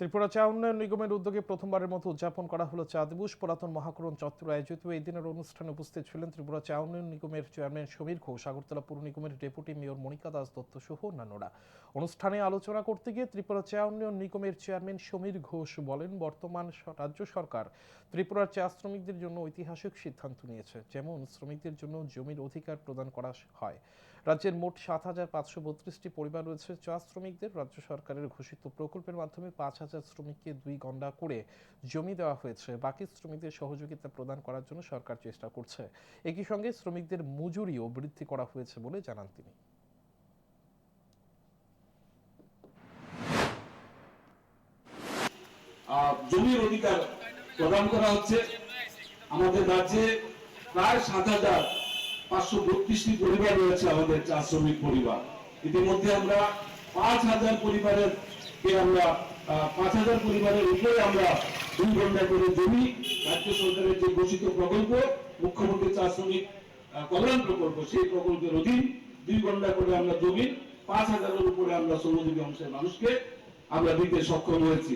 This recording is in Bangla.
ত্রিপুরা চা উন্নয়ন নিগমের উদ্যোগে প্রথমবারের মতো উদযাপন করা হলো চা দিবস। পুরাতন মহাকরণ চত্বরে আয়োজিত এই দিনের অনুষ্ঠানে উপস্থিত ছিলেন ত্রিপুরা চা উন্নয়ন নিগমের চেয়ারম্যান সমীর ঘোষ, আগরতলা পুর নিগমের ডেপুটি মেয়র মনিকা দাস দত্ত সহ অন্যান্যরা। অনুষ্ঠানে আলোচনা করতে গিয়ে ত্রিপুরা চা উন্নয়ন নিগমের চেয়ারম্যান সমীর ঘোষ বলেন, বর্তমান রাজ্য সরকার ত্রিপুরার চা শ্রমিকদের জন্য ঐতিহাসিক সিদ্ধান্ত নিয়েছে। যেমন শ্রমিকদের জন্য জমির অধিকার প্রদান করা হয়। রাজ্যের মোট ৭,৫৩২টি পরিবার রয়েছে চা শ্রমিকদের। রাজ্য সরকারের ঘোষিত প্রকল্পের মাধ্যমে ৫,০০০ শ্রমিককে ২ গন্ডা করে জমি দেওয়া হয়েছে। বাকি শ্রমিকদের সহযোগিতা প্রদান করার জন্য সরকার চেষ্টা করছে। একই সঙ্গে শ্রমিকদের মজুরিও বৃদ্ধি করা হয়েছে বলে জানান তিনি। জমির অধিকার প্রদান করা হচ্ছে। আমাদের রাজ্যে প্রায় ৭,৫৩২টি পরিবার রয়েছে আমাদের চা শ্রমিক পরিবার। ইতিমধ্যে আমরা ৫,০০০ পরিবারের উপরে আমরা ২ গন্ডা করে জমি রাজ্য সরকারের যে ঘোষিত প্রকল্প মুখ্যমন্ত্রী চা শ্রমিক কল্যাণ প্রকল্প, সেই প্রকল্পের অধীন ২ গন্ডা করে আমরা জমি ৫,০০০-এর উপরে আমরা শ্রমজীবী অংশের মানুষকে আমরা দিতে সক্ষম হয়েছি।